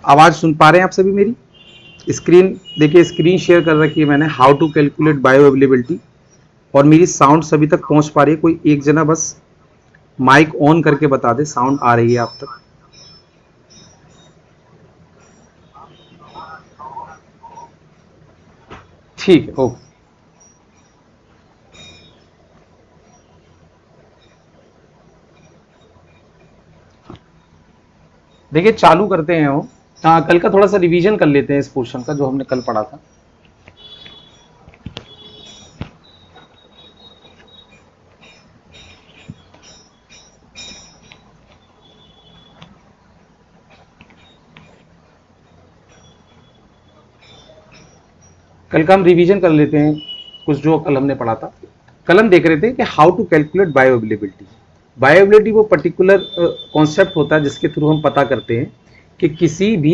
आवाज़ सुन पा रहे हैं आप सभी मेरी? स्क्रीन देखिए, स्क्रीन शेयर कर रखी है मैंने, how to calculate bioavailability. और मेरी साउंड सभी तक पहुंच पा रही है? कोई एक जना बस माइक ऑन करके बता दे साउंड आ रही है आप तक। ठीक है, ओके। देखिए चालू करते हैं वो। हाँ, कल का थोड़ा सा रिवीजन कर लेते हैं इस पोर्शन का जो हमने कल पढ़ा था। कल का हम रिवीजन कर लेते हैं कुछ जो कल हमने पढ़ा था। कल हम देख रहे थे कि how to calculate bioavailability. Bioavailability वो पर्टिकुलर कॉन्सेप्ट होता है जिसके थ्रू हम पता करते हैं कि किसी भी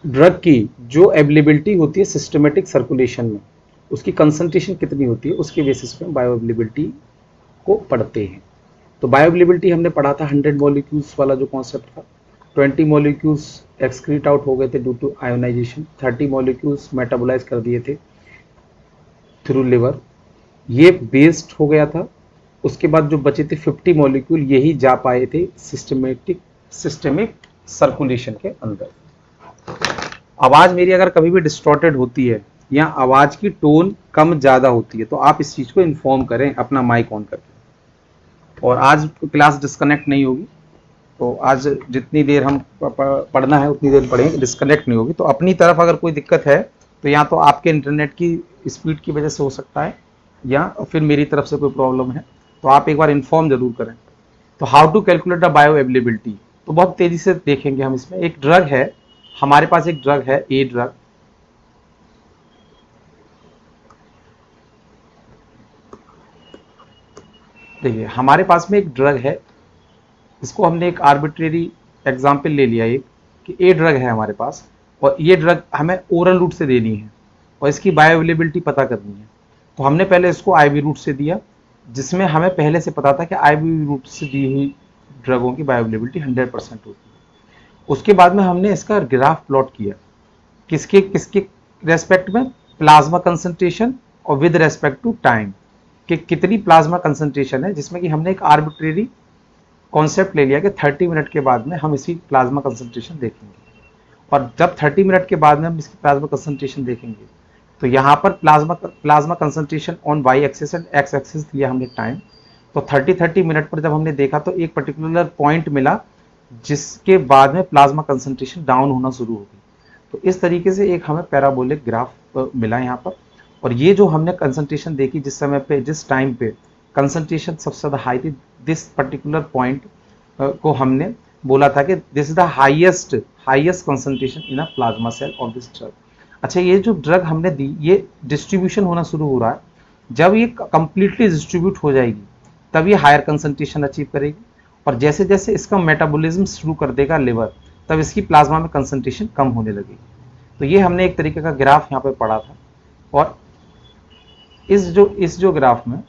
ड्रग की जो अवेलेबिलिटी होती है सिस्टमेटिक सर्कुलेशन में, उसकी कंसंट्रेशन कितनी होती है, उसके बेसिस पे बायो अवेलेबिलिटी को पढ़ते हैं। तो बायो अवेलेबिलिटी हमने पढ़ा था 100 मॉलिक्यूल्स वाला जो कॉन्सेप्ट था। 20 मॉलिक्यूल्स एक्सक्रीट आउट हो गए थे due to ionisation, 30 molecules metabolise कर दिए थे थ्रू लिवर, ये वेस्ट हो गया था। उसके बाद जो बचे थे 50 मॉलिक्यूल, यही जा पाए थे सिस्टमिक सर्कुलेशन के अंदर। आवाज मेरी अगर कभी भी डिस्टॉर्टेड होती है या आवाज की टोन कम ज्यादा होती है तो आप इस चीज को इन्फॉर्म करें अपना माइक ऑन करके। और आज क्लास डिस्कनेक्ट नहीं होगी, तो आज जितनी देर हम पढ़ना है उतनी देर पढ़ेंगे, डिस्कनेक्ट नहीं होगी। तो अपनी तरफ अगर कोई दिक्कत है तो या तो आपके इंटरनेट की स्पीड की वजह से हो सकता है या फिर मेरी तरफ से कोई प्रॉब्लम है, तो आप एक बार इन्फॉर्म जरूर करें। तो how to calculate the bioavailability, तो बहुत तेजी से देखेंगे हम। इसमें एक ड्रग है, हमारे पास एक ड्रग है, ए ड्रग। देखिए हमारे पास में एक ड्रग है, इसको हमने एक आर्बिट्रेरी एग्जाम्पल ले लिया एक, कि ए ड्रग है हमारे पास और ये ड्रग हमें ओरल रूट से देनी है और इसकी बायो अवेलेबिलिटी पता करनी है। तो हमने पहले इसको आईवी रूट से दिया, जिसमें हमें पहले से पता था कि आईवी रूट से दी हुई ड्रगों की बायो अवेलेबिलिटी 100% होती है। उसके बाद में हमने इसका ग्राफ प्लॉट किया, किसके किसके रेस्पेक्ट में, प्लाज्मा कंसंट्रेशन और विद रेस्पेक्ट टू टाइम, कि कितनी प्लाज्मा कंसंट्रेशन है, जिसमें कि हमने एक आर्बिट्रेरी कॉन्सेप्ट ले लिया कि 30 मिनट के बाद में हम इसकी प्लाज्मा कंसंट्रेशन देखेंगे। और जब 30 मिनट के बाद में हम इसकी प्लाज्मा कंसंट्रेशन देखेंगे तो यहाँ पर plasma concentration on Y axis and X axis दिया हमने टाइम। तो 30 मिनट पर जब हमने देखा तो एक पर्टिकुलर पॉइंट मिला जिसके बाद में प्लाज्मा कंसंट्रेशन डाउन होना शुरू हो गई। तो इस तरीके से एक हमें पैराबोलिक ग्राफ मिला यहाँ पर। और ये जो हमने कंसंट्रेशन देखी जिस समय पे, जिस टाइम पे कंसंट्रेशन सबसे ज़्यादा हाई थी, दिस पर्टिकुलर पॉइंट को हमने बोला था कि this is the highest highest concentration in a plasma cell of this drug. अच्छा, ये जो ड्रग हमने दी ये डिस्ट्रीब्यूशन होना शुरू हो रहा है। जब ये कंप्लीटली डिस्ट्रीब्यूट हो जाएगी तब ये हायर कंसंट्रेशन अचीव करेगी, और जैसे जैसे इसका मेटाबॉलिज्म शुरू कर देगा लिवर, तब इसकी प्लाज्मा में कंसंट्रेशन कम होने लगेगी। तो ये हमने एक तरीके का ग्राफ यहाँ पे पढ़ा था। और इस जो ग्राफ में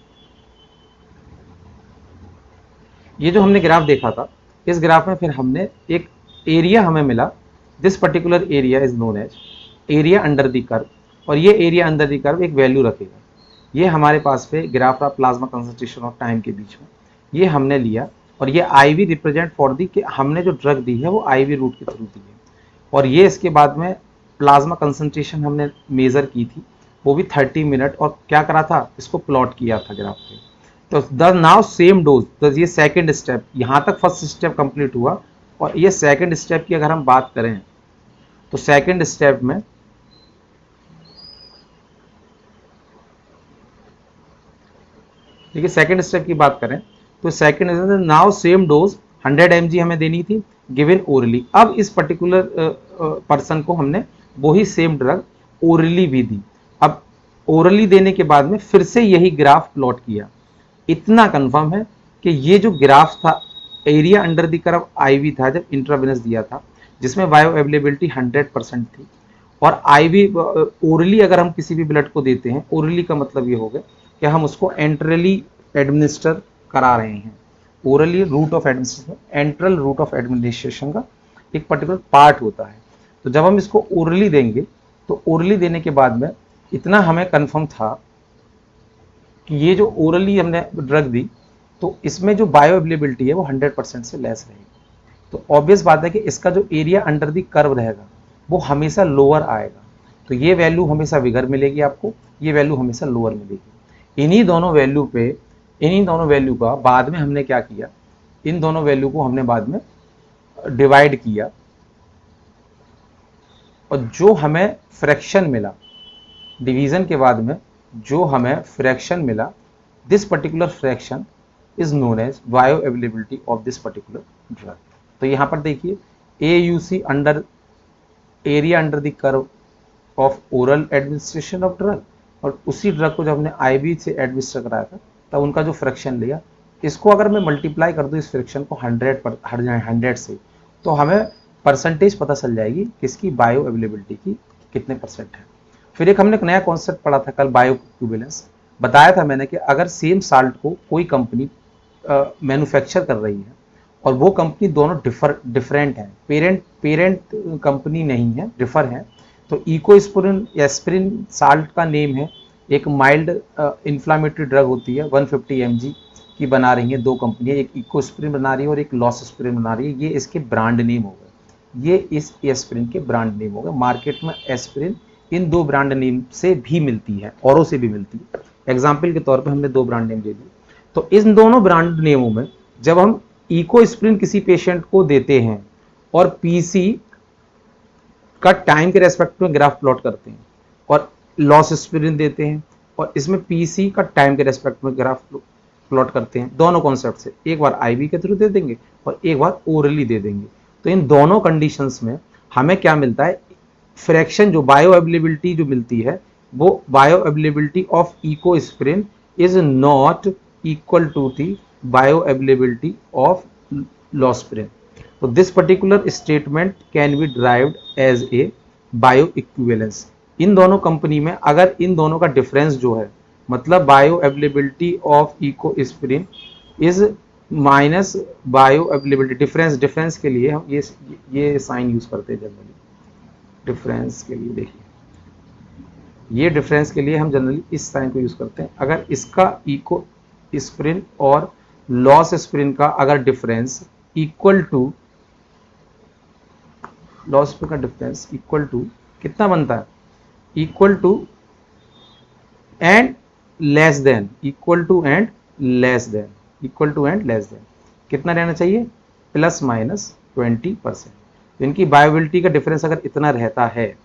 ये जो हमने ग्राफ देखा था, इस ग्राफ में फिर हमने एक एरिया हमें मिला, this particular area is known as area under the curve. और ये एरिया अंडर द कर्व एक वैल्यू रखेगा। ये हमारे पास पे ग्राफ रहा प्लाज्मा कंसंट्रेशन और टाइम के बीच में, ये हमने लिया। और ये आईवी रिप्रेजेंट फॉर दी, कि हमने जो ड्रग दी है वो आईवी रूट के थ्रू दी है। और ये इसके बाद में प्लाज्मा कंसंट्रेशन हमने मेजर की थी, वो भी 30 मिनट, और क्या करा था, इसको प्लॉट किया था ग्राफ पे। तो द नाउ सेम डोज, तो ये सेकंड स्टेप, यहाँ तक फर्स्ट स्टेप कंप्लीट हुआ। और ये सेकंड स्टेप की अगर हम बात करें तो सेकंड स्टेप में देखिए, सेकंड स्टेप की बात करें तो second now same dose 100 mg हमें देनी थी, गिवन ओरली। अब इस पर्टिकुलर पर्सन को हमने वही सेम ड्रग ओरली भी दी। अब ओरली देने के बाद में फिर से यही ग्राफ प्लॉट किया। इतना कंफर्म है कि ये जो ग्राफ था, area under the curve IV था जब इंट्रावेनस दिया था, जिसमें बायो अवेलेबिलिटी 100% थी। और आईवी ओरली अगर हम किसी भी ब्लड को देते हैं, ओरली का मतलब ये हो गया कि हम उसको एंट्रली एडमिनिस्टर करा रहे हैं। Orally route of administration, enteral route of administration का एक पर्टिकुलर पार्ट होता है। तो जब हम इसको ओरली देंगे तो ओरली देने के बाद में इतना हमें कंफर्म था कि ये जो ओरली हमने ड्रग दी तो इसमें जो बायो अवेलेबिलिटी है वो 100% से लेस रहेगी। तो ऑब्वियस बात है कि इसका जो एरिया अंडर दी कर्व रहेगा वो हमेशा लोअर आएगा। तो ये वैल्यू हमेशा बिगर मिलेगी आपको, ये वैल्यू हमेशा लोअर मिलेगी। इन्हीं दोनों वैल्यू का बाद में हमने क्या किया, इन दोनों वैल्यू को हमने बाद में डिवाइड किया और जो हमें फ्रैक्शन मिला डिवीजन के बाद में, जो हमें फ्रैक्शन मिला, this particular fraction is known as bioavailability of this particular drug. तो यहां पर देखिए AUC under area under the curve of oral administration of drug, और उसी ड्रग को जब हमने IV से एडमिनिस्टर कराया था तब उनका जो फ्रैक्शन लिया, इसको अगर मैं मल्टीप्लाई कर दूं इस फ्रैक्शन को 100 से, तो हमें परसेंटेज पता चल जाएगी किसकी बायो अवेलेबिलिटी की कितने परसेंट है। फिर एक हमने एक नया कॉन्सेप्ट पढ़ा था कल, बायो इक्विवेलेंस। बताया था मैंने कि अगर सेम साल्ट को कोई कंपनी मैन्युफैक्चर कर रही है और वो कंपनी दोनों डिफरेंट है, पेरेंट कंपनी नहीं है, डिफर है, तो इकोस्प्रिन एस्प्रिन साल्ट का नेम है, एक माइल्ड इन्फ्लामेटरी ड्रग होती है 150 mg की बना रही है दो कंपनियां, एक इकोस्प्रिन बना रही है और एक लॉसस्प्रिन बना रही है। ये इसके ब्रांड नेम हो गए, ये इस एस्प्रिन के ब्रांड नेम हो गए। मार्केट में एस्प्रिन इन दो ब्रांड नेम से भी मिलती है, औरों से भी मिलती है। एग्जाम्पल के तौर पर हमने दो ब्रांड नेम दे दी। तो इन दोनों ब्रांड नेमों में जब हम इकोस्प्रिन किसी पेशेंट को देते हैं और पीसी का टाइम के रेस्पेक्ट में ग्राफ प्लॉट करते हैं, और लॉसस्प्रिन देते हैं और इसमें पीसी का टाइम के रेस्पेक्ट में ग्राफ प्लॉट करते हैं, दोनों कॉन्सेप्ट से एक बार IV के थ्रू दे देंगे और एक बार ओरली दे देंगे। तो इन दोनों कंडीशंस में हमें क्या मिलता है, फ्रैक्शन जो बायो अवेलेबिलिटी जो मिलती है वो bioavailability of Ecosprin is not equal to the bioavailability of Losprin. तो this particular statement can be derived as a bioequivalence. इन दोनों कंपनी में अगर इन दोनों का डिफरेंस जो है, मतलब bio availability of Ecosprin is minus bio availability, difference के लिए हम ये साइन यूज करते हैं जनरली। डिफरेंस के लिए देखिए, ये डिफरेंस के लिए हम जनरली इस साइन को यूज करते हैं। अगर इसका इको स्प्रिन और लॉस स्प्रिन का अगर डिफरेंस इक्वल टू, लॉस स्प्रिन का डिफरेंस इक्वल टू कितना बनता है, equal to and less than, equal to and less than, equal to and less than कितना रहना चाहिए, +-20%। तो इनकी बायोबिलिटी का डिफरेंस अगर इतना रहता है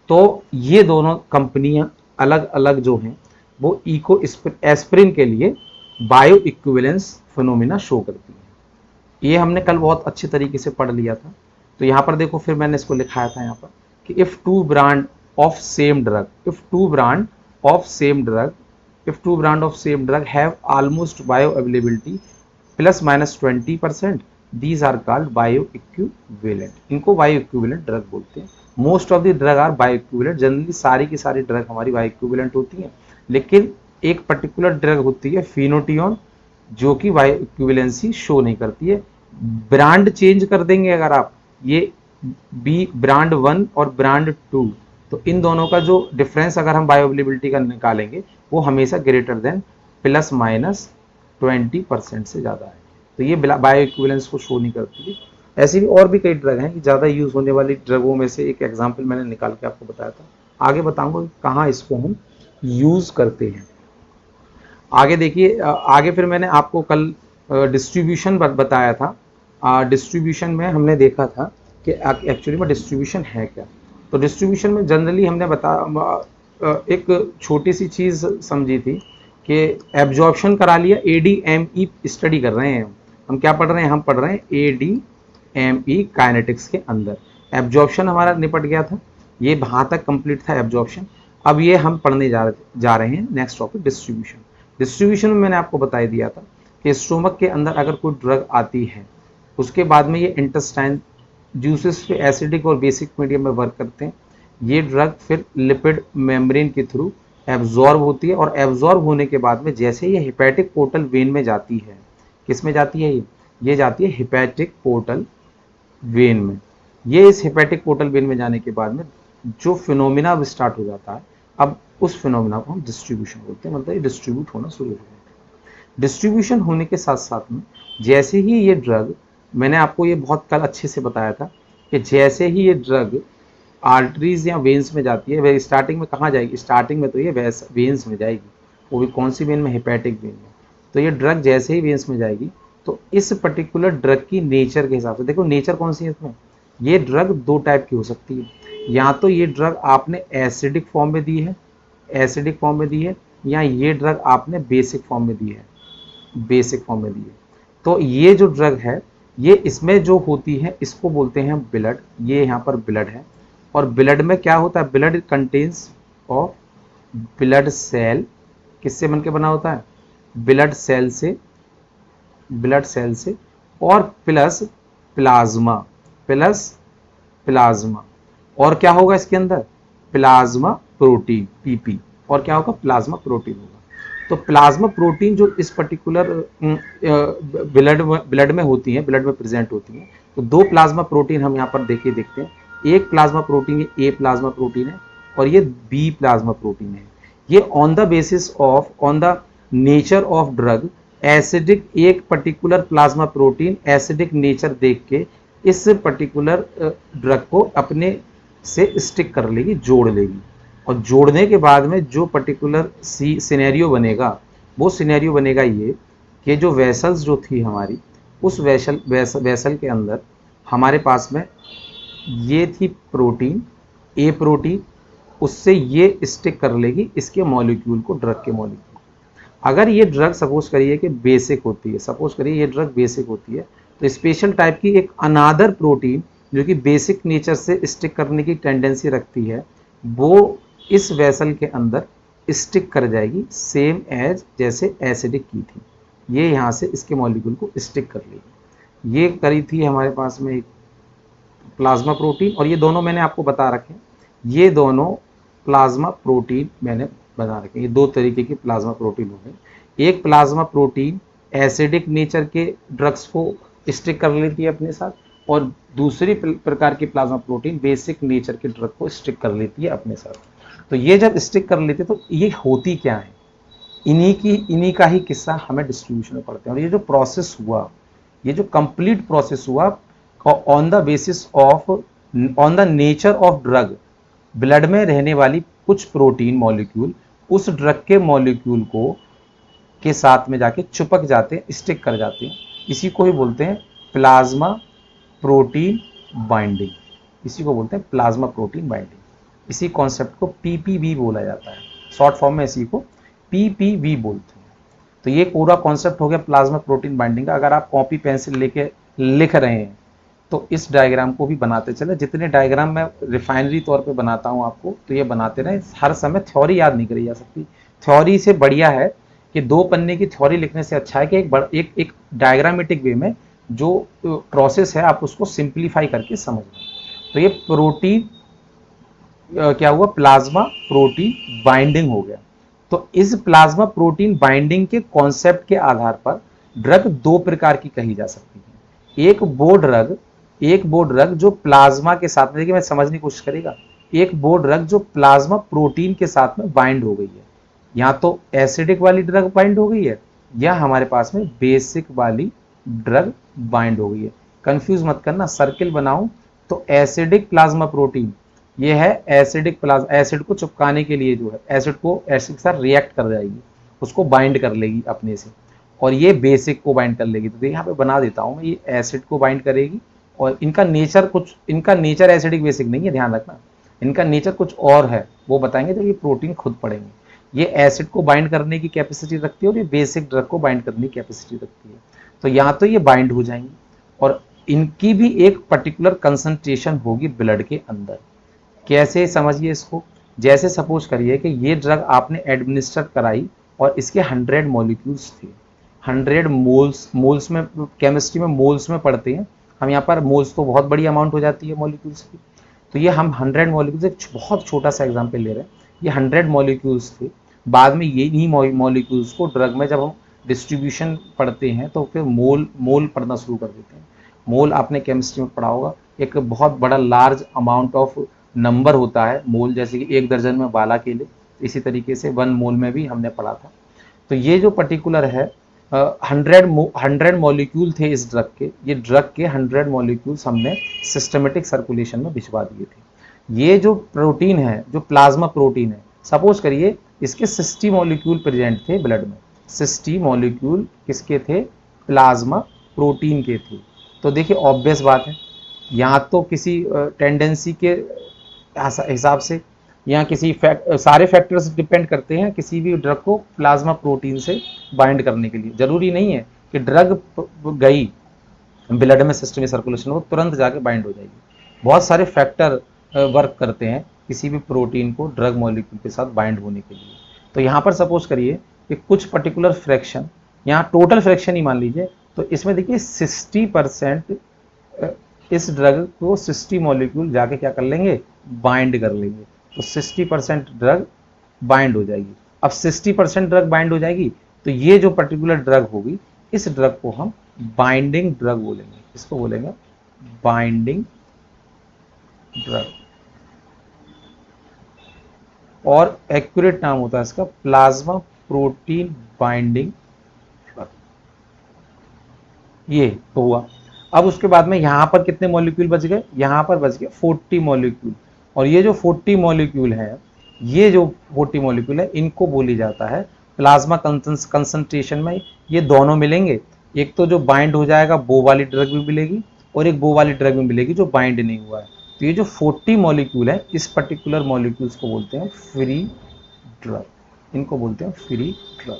तो ये दोनों कंपनियां अलग अलग जो हैं वो इको एस्प्रिन के लिए बायो इक्विवेलेंस फिनोमिना शो करती है। ये हमने कल बहुत अच्छे तरीके से पढ़ लिया था। तो यहाँ पर देखो, फिर मैंने इसको लिखाया था यहाँ पर कि if two brand of same drug, if two brand of same drug have almost bioavailability +-20%, these are called bioequivalent. इनको बायोइक्विवेलेंट ड्रग बोलते हैं। Most of the drug are bioequivalent, generally सारी की सारी ड्रग हमारी बायोइक्विवेलेंट होती हैं, लेकिन एक पर्टिकुलर ड्रग होती है फिनोटियोन जो कि बायोइक्विवेलेंसी शो नहीं करती है। ब्रांड चेंज कर देंगे अगर आप, ये बी ब्रांड 1 और ब्रांड 2, तो इन दोनों का जो डिफरेंस अगर हम बायोअवेलेबिलिटी का निकालेंगे वो हमेशा ग्रेटर देन +-20% से ज़्यादा है। तो ये बायो इक्विवेलेंस को शो नहीं करती है। ऐसी भी और भी कई ड्रग हैं कि ज़्यादा यूज़ होने वाली ड्रगों में से एक एग्जाम्पल मैंने निकाल के आपको बताया था। आगे बताऊंगा कि कहाँ इसको हम यूज़ करते हैं। आगे देखिए, आगे फिर मैंने आपको कल डिस्ट्रीब्यूशन बताया था। डिस्ट्रीब्यूशन में हमने देखा था कि एक्चुअली में डिस्ट्रीब्यूशन है क्या। तो डिस्ट्रीब्यूशन में जनरली हमने एक छोटी सी चीज़ समझी थी कि एब्जॉर्प्शन करा लिया, ADME स्टडी कर रहे हैं हम क्या पढ़ रहे हैं, हम पढ़ रहे हैं ADME काइनेटिक्स के अंदर। एब्जॉर्प्शन हमारा निपट गया था, ये वहाँ तक कंप्लीट था एब्जॉर्प्शन। अब ये हम पढ़ने जा रहे हैं नेक्स्ट टॉपिक डिस्ट्रीब्यूशन। डिस्ट्रीब्यूशन में मैंने आपको बता दिया था कि स्टोमक के अंदर अगर कोई ड्रग आती है उसके बाद में ये इंटेस्टाइन जूसेस पे एसिडिक और बेसिक मीडियम में वर्क करते हैं। ये ड्रग फिर लिपिड मेम्ब्रेन के थ्रू एब्जॉर्ब होती है और एब्जॉर्ब होने के बाद में जैसे ये हेपेटिक पोर्टल वेन में जाती है, किस में जाती है, ये जाती है हेपेटिक पोर्टल वेन में। ये इस हेपेटिक पोर्टल वेन में जाने के बाद में जो फिनोमिना अब स्टार्ट हो जाता है, अब उस फिनोमिना को हम डिस्ट्रीब्यूशन बोलते हैं, मतलब ये डिस्ट्रीब्यूट होना शुरू हो जाता है। डिस्ट्रीब्यूशन होने के साथ साथ में जैसे ही ये ड्रग, मैंने आपको ये बहुत कल अच्छे से बताया था कि जैसे ही ये ड्रग आर्टरीज या वेन्स में जाती है, वह स्टार्टिंग में कहाँ जाएगी, स्टार्टिंग में तो ये वेन्स में जाएगी, वो भी कौन सी वेन में, हेपेटिक वेन में। तो ये ड्रग जैसे ही वेन्स में जाएगी तो इस पर्टिकुलर ड्रग की नेचर के हिसाब से देखो नेचर कौन सी है इसमें, ये ड्रग दो टाइप की हो सकती है, या तो ये ड्रग आपने एसिडिक फॉर्म में दी है, एसिडिक फॉर्म में दी है, या ये ड्रग आपने बेसिक फॉर्म में दी है, बेसिक फॉर्म में दी है। तो ये जो ड्रग है, ये इसमें जो होती है इसको बोलते हैं ब्लड, ये यहाँ पर ब्लड है। और ब्लड में क्या होता है, blood contents of blood cell, किससे बन के बना होता है, ब्लड सेल से, ब्लड सेल से, और प्लस प्लाज्मा, प्लस प्लाज्मा, और क्या होगा इसके अंदर, प्लाज्मा प्रोटीन, पीपी, और क्या होगा, प्लाज्मा प्रोटीन होगा। तो प्लाज्मा प्रोटीन जो इस पर्टिकुलर ब्लड में होती है, ब्लड में प्रेजेंट होती है, तो दो प्लाज्मा प्रोटीन हम यहाँ पर देखते हैं। एक plasma protein A plasma protein है, और ये बी प्लाज्मा प्रोटीन है। ये on the basis of, on the nature of drug, acidic, एक particular plasma protein acidic nature देख के इस पर्टिकुलर ड्रग को अपने से स्टिक कर लेगी, जोड़ लेगी। और जोड़ने के बाद में जो पर्टिकुलर सिनेरियो बनेगा, वो सिनेरियो बनेगा ये कि जो वेसल्स जो थी हमारी, उस वेसल के अंदर हमारे पास में ये थी प्रोटीन, ए प्रोटीन, उससे ये स्टिक कर लेगी इसके मॉलिक्यूल को, ड्रग के मॉलिक्यूल। अगर ये ड्रग सपोज करिए कि बेसिक होती है, सपोज करिए ये ड्रग बेसिक होती है, तो स्पेशल टाइप की एक अनादर प्रोटीन जो कि बेसिक नेचर से स्टिक करने की टेंडेंसी रखती है, वो इस वेसल के अंदर स्टिक कर जाएगी, सेम एज जैसे एसिडिक की थी, ये यहाँ से इसके मॉलिक्यूल को स्टिक कर लेगी। ये करी थी हमारे पास में एक प्लाज्मा प्रोटीन, और ये दोनों मैंने आपको बता रखे, ये दोनों प्लाज्मा प्रोटीन मैंने बता रखे, ये दो तरीके की प्लाज्मा प्रोटीन हो गई। एक प्लाज्मा प्रोटीन एसिडिक नेचर के ड्रग्स को स्टिक कर लेती है अपने साथ, और दूसरी प्रकार की प्लाज्मा प्रोटीन बेसिक नेचर के ड्रग को स्टिक कर लेती है अपने साथ। तो ये जब स्टिक कर लेते तो ये होती क्या है, इन्हीं का ही किस्सा हमें डिस्ट्रीब्यूशन में पढ़ते हैं। और ये जो प्रोसेस हुआ, ये जो कंप्लीट प्रोसेस हुआ on the basis of, on the nature of drug, blood में रहने वाली कुछ प्रोटीन मॉलिक्यूल उस ड्रग के मॉलिक्यूल को के साथ में जाके चिपक जाते हैं, स्टिक कर जाते हैं, इसी को ही बोलते हैं प्लाज्मा प्रोटीन बाइंडिंग, इसी को बोलते हैं प्लाज्मा प्रोटीन बाइंडिंग। इसी कॉन्सेप्ट को पीपीबी बोला जाता है, शॉर्ट फॉर्म में इसी को पीपीबी बोलते हैं। तो ये पूरा कॉन्सेप्ट हो गया प्लाज्मा प्रोटीन बाइंडिंग का। अगर आप कॉपी पेंसिल लेके लिख रहे हैं तो इस डायग्राम को भी बनाते चले, जितने डायग्राम मैं रिफाइनरी तौर पे बनाता हूँ आपको, तो ये बनाते रहे। हर समय थ्योरी याद नहीं करी जा सकती, थ्योरी से बढ़िया है कि दो पन्ने की थ्योरी लिखने से अच्छा है कि एक डायग्रामेटिक वे में जो प्रोसेस है आप उसको सिंप्लीफाई करके समझ लें। तो ये प्रोटीन क्या हुआ, प्लाज्मा प्रोटीन बाइंडिंग हो गया। तो इस प्लाज्मा प्रोटीन बाइंडिंग के कॉन्सेप्ट के आधार पर ड्रग दो प्रकार की कही जा सकती है। एक वो ड्रग जो प्लाज्मा के साथ में, देखिए मैं समझने की कोशिश करेगा, एक वो ड्रग जो प्लाज्मा प्रोटीन के साथ में बाइंड हो गई है, या तो एसिडिक वाली ड्रग बाइंड हो गई है, या हमारे पास में बेसिक वाली ड्रग बाइंड हो गई है। कंफ्यूज मत करना, सर्किल बनाऊं तो एसिडिक प्लाज्मा प्रोटीन, ये है एसिडिक प्लाज्मा, एसिड को चिपकाने के लिए जो है, एसिड को एसिड के साथ रिएक्ट कर जाएगी, उसको बाइंड कर लेगी अपने से, और ये बेसिक को बाइंड कर लेगी। तो यहाँ पे बना देता हूँ मैं, ये एसिड को बाइंड करेगी, और इनका नेचर कुछ, इनका नेचर एसिडिक बेसिक नहीं है, ध्यान रखना, इनका नेचर कुछ और है, वो बताएंगे जब ये प्रोटीन खुद पढ़ेंगे। ये एसिड को बाइंड करने की कैपेसिटी रखती है, और ये बेसिक ड्रग को बाइंड करने की कैपेसिटी रखती है। तो यहाँ तो ये बाइंड हो जाएंगी, और इनकी भी एक पर्टिकुलर कंसंट्रेशन होगी ब्लड के अंदर। कैसे समझिए इसको, जैसे सपोज करिए कि ये ड्रग आपने एडमिनिस्टर कराई और इसके 100 मॉलिक्यूल्स थे, 100 मोल्स में, केमिस्ट्री में मोल्स में पढ़ते हैं हम, यहाँ पर मोल्स तो बहुत बड़ी अमाउंट हो जाती है मॉलिक्यूल्स की। तो ये हम 100 मॉलिक्यूल्स, एक बहुत छोटा सा एग्जाम्पल ले रहे हैं, ये 100 मॉलिक्यूल्स थे। बाद में ये ही मॉलिक्यूल्स को ड्रग में जब हम डिस्ट्रीब्यूशन पढ़ते हैं तो फिर मोल पढ़ना शुरू कर देते हैं। मोल आपने केमिस्ट्री में पढ़ा होगा, एक बहुत बड़ा लार्ज अमाउंट ऑफ नंबर होता है मोल, जैसे कि 1 दर्जन में बाला केले, इसी तरीके से 1 मोल में भी हमने पढ़ा था। तो ये जो पर्टिकुलर है 100 मॉलिक्यूल थे इस ड्रग के, ये ड्रग के 100 मॉलिक्यूल्स हमने सिस्टमेटिक सर्कुलेशन में भिजवा दिए थे। ये जो प्रोटीन है, जो प्लाज्मा प्रोटीन है, सपोज करिए इसके 60 मॉलिक्यूल प्रेजेंट थे ब्लड में, 60 मॉलिक्यूल किसके थे? प्लाज्मा प्रोटीन के थे। तो देखिए ऑब्वियस बात है, यहाँ तो किसी टेंडेंसी के हिसाब से या किसी सारे फैक्टर्स डिपेंड करते हैं किसी भी ड्रग को प्लाज्मा प्रोटीन से बाइंड करने के लिए। जरूरी नहीं है कि ड्रग गई ब्लड में सिस्टम सर्कुलेशन वो तुरंत जाके बाइंड हो जाएगी। बहुत सारे फैक्टर वर्क करते हैं किसी भी प्रोटीन को ड्रग मॉलिक्यूल के साथ बाइंड होने के लिए। तो यहाँ पर सपोज करिए कि कुछ पर्टिकुलर फ्रैक्शन, यहाँ टोटल फ्रैक्शन ही मान लीजिए, तो इसमें देखिए 60% इस ड्रग को 60 मॉलिक्यूल जाके क्या कर लेंगे? बाइंड कर लेंगे। तो 60% ड्रग बाइंड हो जाएगी। अब 60% ड्रग बाइंड हो जाएगी तो ये जो पर्टिकुलर ड्रग होगी, इस ड्रग को हम बाइंडिंग ड्रग बोलेंगे। इसको बोलेंगे बाइंडिंग ड्रग, और एक्यूरेट नाम होता है इसका प्लाज्मा प्रोटीन बाइंडिंग ड्रग। ये तो हुआ। अब उसके बाद में यहां पर कितने मॉलिक्यूल बच गए? यहां पर बच गए 40 मॉलिक्यूल। और ये जो 40 मॉलिक्यूल है, ये जो 40 मॉलिक्यूल है, इनको बोली जाता है प्लाज्मा कंसंट्रेशन में ये दोनों मिलेंगे। एक तो जो बाइंड हो जाएगा वो वाली ड्रग भी मिलेगी, और एक वो वाली ड्रग भी मिलेगी जो बाइंड नहीं हुआ है। तो ये जो 40 मॉलिक्यूल है, इस पर्टिकुलर मॉलिक्यूल्स को बोलते हैं फ्री ड्रग, इनको बोलते हैं फ्री ड्रग।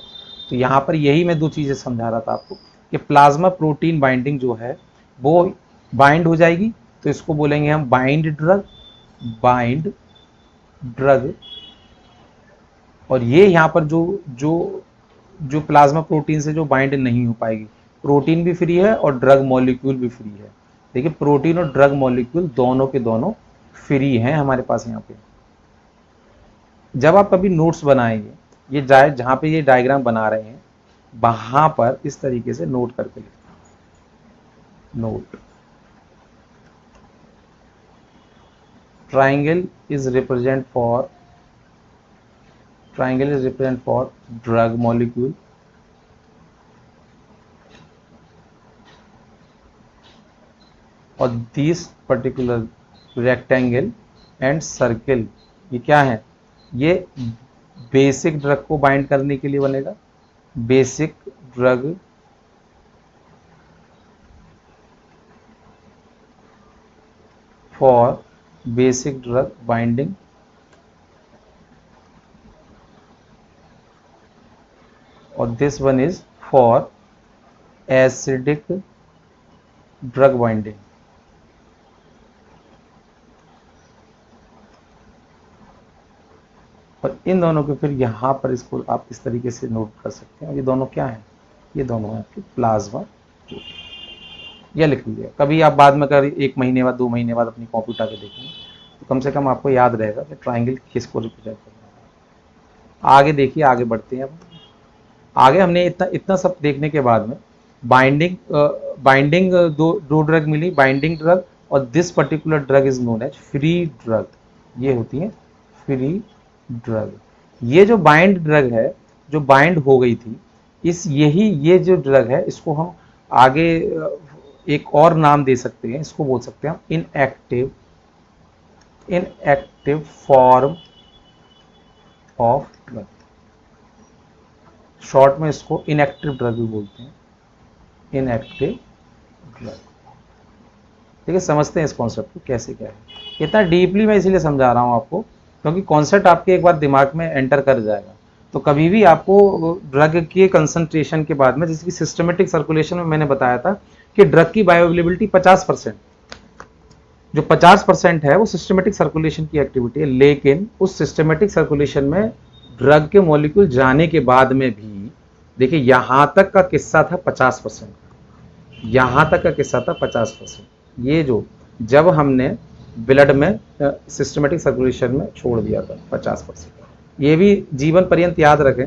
तो यहाँ पर यही मैं 2 चीज़ें समझा रहा था आपको कि प्लाज्मा प्रोटीन बाइंडिंग जो है वो बाइंड हो जाएगी, तो इसको बोलेंगे हम बाइंड ड्रग, बाइंड ड्रग। और ये यहाँ पर जो जो जो प्लाज्मा प्रोटीन से जो बाइंड नहीं हो पाएगी, प्रोटीन भी फ्री है और ड्रग मॉलिक्यूल भी फ्री है। देखिए प्रोटीन और ड्रग मॉलिक्यूल दोनों के दोनों फ्री हैं हमारे पास यहाँ पे। जब आप कभी नोट्स बनाएंगे, ये जहाँ पे ये डायग्राम बना रहे हैं वहां पर इस तरीके से नोट करके लिखना। Note, triangle is represent for drug molecule, और this particular rectangle and circle ये क्या है? ये बेसिक ड्रग को बाइंड करने के लिए बनेगा। Basic drug for basic drug binding, और this one is for acidic drug binding. और इन दोनों के फिर यहाँ पर इसको आप इस तरीके से नोट कर सकते हैं। ये दोनों क्या हैं? ये दोनों हैं आपके प्लाज्मा प्रोटीन। यह लिख लीजिए, कभी आप बाद में अगर 1 महीने बाद 2 महीने बाद अपनी कॉपी उठा के देखेंगे तो कम से कम आपको याद रहेगा कि ट्राइंगल किसको रिप्रेजेंट करना है। आगे देखिए, आगे बढ़ते हैं। अब आगे हमने इतना सब देखने के बाद में बाइंडिंग दो ड्रग मिली, बाइंडिंग ड्रग, और this particular drug is known as free drug. ये होती है फ्री ड्रग। ये जो बाइंड ड्रग है, जो बाइंड हो गई थी, ये जो ड्रग है, इसको हम आगे एक और नाम दे सकते हैं। इसको बोल सकते हैं हम inactive form of drug. Short में इसको इनएक्टिव ड्रग भी बोलते हैं, इनएक्टिव ड्रग। ठीक है, समझते हैं इस कॉन्सेप्ट को कैसे क्या है। इतना डीपली मैं इसीलिए समझा रहा हूँ आपको क्योंकि कॉन्सेप्ट आपके एक बार दिमाग में एंटर कर जाएगा तो कभी भी आपको ड्रग के कंसंट्रेशन के बाद में, जैसे कि सिस्टमेटिक सर्कुलेशन में मैंने बताया था कि ड्रग की बायोअवेलेबिलिटी 50%, जो 50% है वो सिस्टमेटिक सर्कुलेशन की एक्टिविटी है। लेकिन उस सिस्टमेटिक सर्कुलेशन में ड्रग के मॉलिक्यूल जाने के बाद में भी देखिए यहां तक का किस्सा था 50%, यहां तक का किस्सा था 50%। ये जो जब हमने ब्लड में सिस्टमेटिक सर्कुलेशन में छोड़ दिया था 50%। ये भी जीवन पर्यंत याद रखें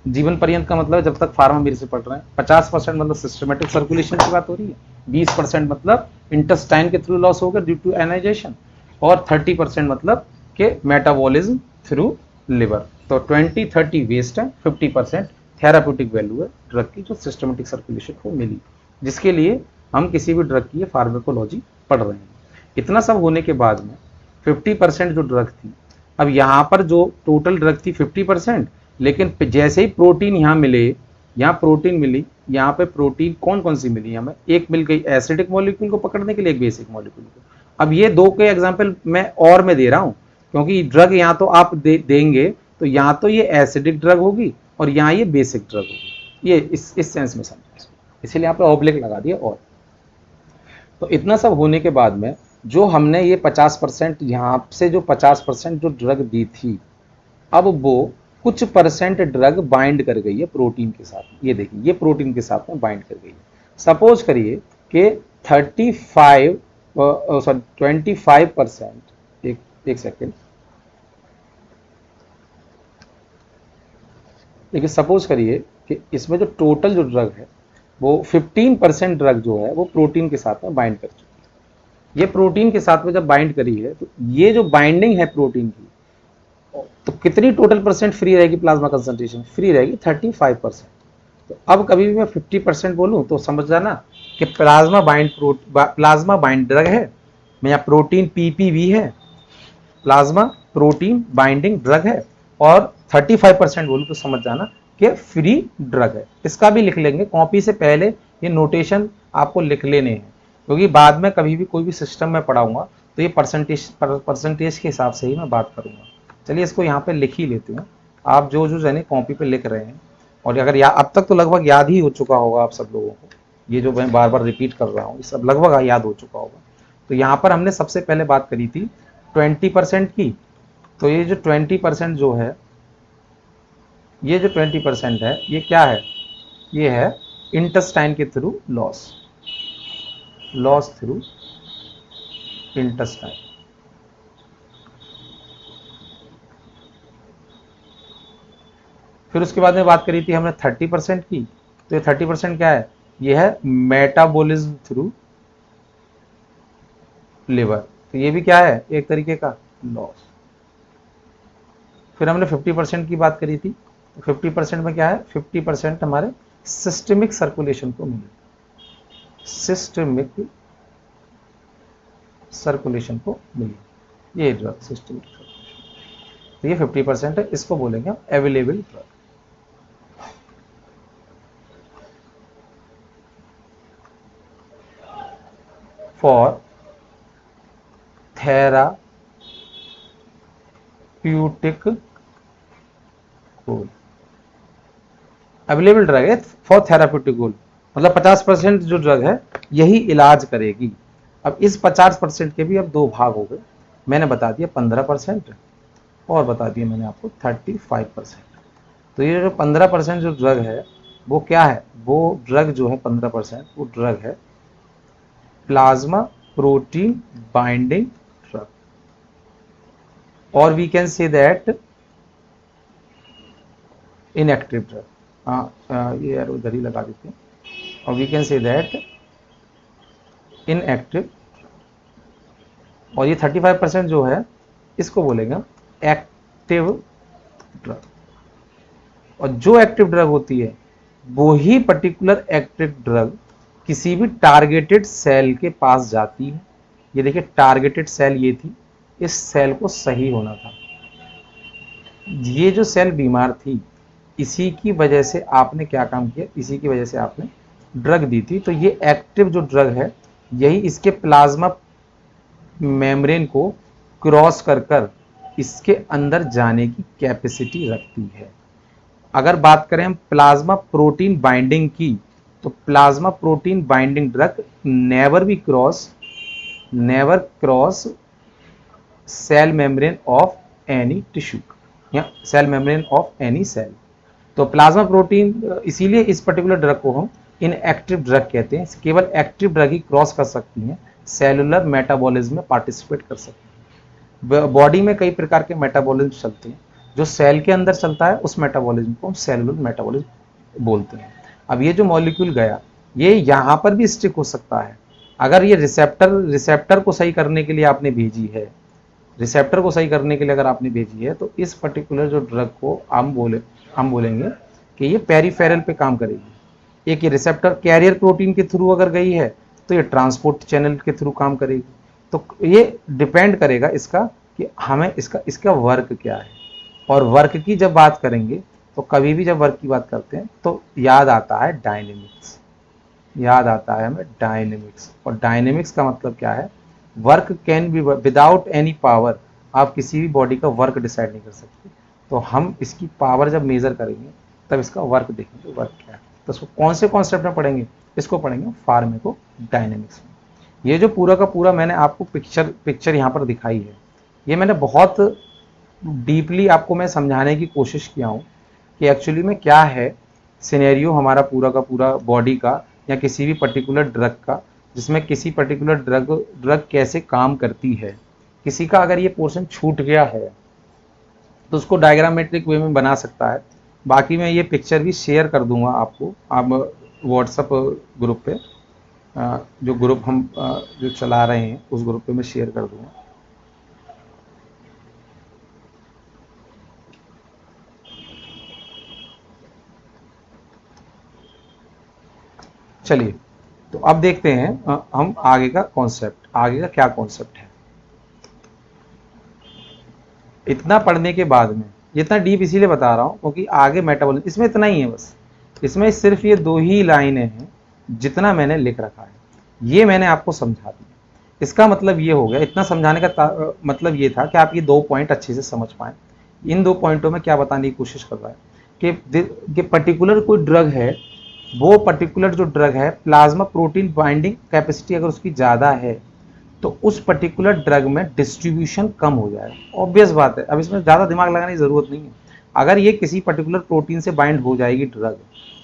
जीवन पर्यंत का मतलब जब तक फार्मा मेरे से पढ़ रहे हैं। 50% मतलब सिस्टमेटिक सर्कुलेशन की बात हो रही है, 20% मतलब इंटेस्टाइन के थ्रू लॉस होगा ड्यू टू एनाइजेशन, और 30% मतलब के मेटाबॉलिज्म थ्रू लिवर। तो 20-30 वेस्ट है, 50% थेराप्यूटिक वैल्यू है ड्रग की जो सिस्टमेटिक सर्कुलेशन को मिली, जिसके लिए हम किसी भी ड्रग की फार्माकोलॉजी पढ़ रहे हैं। इतना सब होने के बाद में 50% जो ड्रग थी, अब यहाँ पर जो टोटल ड्रग थी 50%, लेकिन जैसे ही प्रोटीन यहाँ मिले, यहाँ प्रोटीन मिली, यहाँ पे प्रोटीन कौन कौन सी मिली हमें, एक मिल गई एसिडिक मॉलिक्यूल को पकड़ने के लिए, एक बेसिक मॉलिक्यूल को। अब ये दो के एग्जाम्पल मैं दे रहा हूँ, क्योंकि ड्रग यहाँ तो आप देंगे तो यहाँ तो ये एसिडिक ड्रग होगी और यहाँ ये बेसिक ड्रग होगी, ये इस सेंस में समझो, इसीलिए यहाँ पे ऑब्लिक लगा दिया। और तो इतना सब होने के बाद में जो हमने ये 50% यहाँ से जो 50% जो ड्रग दी थी, अब वो कुछ परसेंट ड्रग बाइंड कर गई है प्रोटीन के साथ। ये देखिए, ये प्रोटीन के साथ में बाइंड कर गई है। सपोज करिए कि 25% एक सेकेंड, देखिए सपोज करिए कि इसमें जो टोटल जो ड्रग है वो 15% ड्रग जो है वो प्रोटीन के साथ में बाइंड कर चुकी है। ये प्रोटीन के साथ में जब बाइंड करी है तो ये जो बाइंडिंग है प्रोटीन की, तो कितनी टोटल परसेंट फ्री रहेगी, प्लाज्मा कंसंट्रेशन फ्री रहेगी 35%। तो अब कभी भी मैं 50% बोलूं तो समझ जाना कि प्लाज्मा बाइंड ड्रग है, या प्रोटीन पीपीवी है, प्लाज्मा प्रोटीन बाइंडिंग ड्रग है, और 35% बोलूं तो समझ जाना कि फ्री ड्रग है। इसका भी लिख लेंगे कॉपी से पहले, ये नोटेशन आपको लिख लेने हैं, क्योंकि बाद में कभी भी कोई भी सिस्टम में पढ़ाऊंगा तो ये परसेंटेज के हिसाब से ही मैं बात करूंगा। चलिए इसको यहाँ पे लिख ही लेते हैं। आप जो जो यानी कॉपी पे लिख रहे हैं, और अगर अब तक तो लगभग याद ही हो चुका होगा आप सब लोगों को, ये जो मैं बार बार रिपीट कर रहा हूँ ये सब लगभग याद हो चुका होगा। तो यहाँ पर हमने सबसे पहले बात करी थी 20% की। तो ये जो 20% जो है, ये जो 20% है ये क्या है, ये है इंटेस्टाइन के थ्रू लॉस थ्रू इंटेस्टाइन। फिर उसके बाद में बात करी थी हमने 30% की। तो ये 30% क्या है, ये है मेटाबॉलिज्म थ्रू लिवर। तो ये भी क्या है, एक तरीके का लॉस। फिर हमने 50% की बात करी थी। 50% में क्या है, 50% हमारे सिस्टमिक सर्कुलेशन को मिली, सिस्टमिक सर्कुलेशन को मिली ये ड्रग सिस्टमिक सर्कुलेशन। तो ये 50% है, इसको बोलेंगे हम available drug. For therapeutic goal, available drug है फॉर थेराप्यूटिक गोल, मतलब 50% जो ड्रग है यही इलाज करेगी। अब इस 50% के भी अब दो भाग हो गए, मैंने बता दिया 15% और बता दिया मैंने आपको 35%। तो ये जो 15% जो ड्रग है वो क्या है, वो ड्रग जो है 15% वो ड्रग है प्लाज्मा प्रोटीन बाइंडिंग ड्रग, और we can say that inactive drug. ये यार उधर ही लगा देते हैं, और we can say that inactive. और ये 35% जो है इसको बोलेंगे एक्टिव ड्रग। और जो एक्टिव ड्रग होती है वो ही पर्टिकुलर एक्टिव ड्रग किसी भी टारगेटेड सेल के पास जाती है। ये देखिए टारगेटेड सेल ये थी, इस सेल को सही होना था, ये जो सेल बीमार थी इसी की वजह से आपने क्या काम किया, इसी की वजह से आपने ड्रग दी थी। तो ये एक्टिव जो ड्रग है यही इसके प्लाज्मा मेम्ब्रेन को क्रॉस कर कर इसके अंदर जाने की कैपेसिटी रखती है। अगर बात करें हम प्लाज्मा प्रोटीन बाइंडिंग की, तो plasma protein binding drug never cross cell membrane of any tissue या cell membrane of any cell. तो प्लाज्मा प्रोटीन, इसीलिए इस पर्टिकुलर ड्रग को हम इनएक्टिव ड्रग कहते हैं। केवल एक्टिव ड्रग ही क्रॉस कर सकती हैं, सेलुलर मेटाबॉलिज्म में पार्टिसिपेट कर सकती हैं। बॉडी में कई प्रकार के मेटाबॉलिज्म चलते हैं, जो सेल के अंदर चलता है उस मेटाबॉलिज्म को हम सेलुलर मेटाबॉलिज्म बोलते हैं। अब ये जो मॉलिक्यूल गया, ये यहाँ पर भी स्टिक हो सकता है। अगर ये रिसेप्टर को सही करने के लिए आपने भेजी है, रिसेप्टर को सही करने के लिए अगर आपने भेजी है, तो इस पर्टिकुलर जो ड्रग को हम बोलेंगे कि ये पेरिफेरल पे काम करेगी। एक ये रिसेप्टर कैरियर प्रोटीन के थ्रू अगर गई है तो ये ट्रांसपोर्ट चैनल के थ्रू काम करेगी। तो ये डिपेंड करेगा इसका कि हमें इसका वर्क क्या है। और वर्क की जब बात करेंगे तो कभी भी जब वर्क की बात करते हैं तो याद आता है डायनेमिक्स, याद आता है हमें डायनेमिक्स। और डायनेमिक्स का मतलब क्या है? Work can be without any power. आप किसी भी बॉडी का वर्क डिसाइड नहीं कर सकते। तो हम इसकी पावर जब मेजर करेंगे तब इसका वर्क देखेंगे, वर्क क्या है। तो इसको कौन से कॉन्सेप्ट में पढ़ेंगे? इसको पढ़ेंगे फार्मेको डायनेमिक्स में। ये जो पूरा का पूरा मैंने आपको पिक्चर यहाँ पर दिखाई है, ये मैंने बहुत डीपली आपको मैं समझाने की कोशिश किया हूँ कि एक्चुअली में क्या है सिनेरियो हमारा पूरा का पूरा बॉडी का या किसी भी पर्टिकुलर ड्रग का, जिसमें किसी पर्टिकुलर ड्रग कैसे काम करती है। किसी का अगर ये पोर्शन छूट गया है तो उसको डायग्रामेट्रिक वे में बना सकता है। बाकी मैं ये पिक्चर भी शेयर कर दूंगा आपको, आप व्हाट्सएप ग्रुप पे, जो ग्रुप हम जो चला रहे हैं उस ग्रुप पे मैं शेयर कर दूंगा। चलिए, तो अब देखते हैं हम आगे का कॉन्सेप्ट, आगे का क्या कॉन्सेप्ट है। इतना पढ़ने के बाद में, इतना डीप इसीलिए बता रहा हूँ क्योंकि आगे मेटाबॉलिज्म इसमें इतना ही है बस। इसमें सिर्फ ये 2 ही लाइनें हैं जितना मैंने लिख रखा है, ये मैंने आपको समझा दिया। इसका मतलब ये हो गया, इतना समझाने का मतलब ये था कि आप ये 2 पॉइंट अच्छे से समझ पाएं। इन 2 पॉइंटों में क्या बताने की कोशिश कर रहा है कि पर्टिकुलर कोई ड्रग है, वो पर्टिकुलर जो ड्रग है प्लाज्मा प्रोटीन बाइंडिंग कैपेसिटी अगर उसकी ज़्यादा है तो उस पर्टिकुलर ड्रग में डिस्ट्रीब्यूशन कम हो जाएगा। ऑब्वियस बात है, अब इसमें ज़्यादा दिमाग लगाने की ज़रूरत नहीं है। अगर ये किसी पर्टिकुलर प्रोटीन से बाइंड हो जाएगी ड्रग,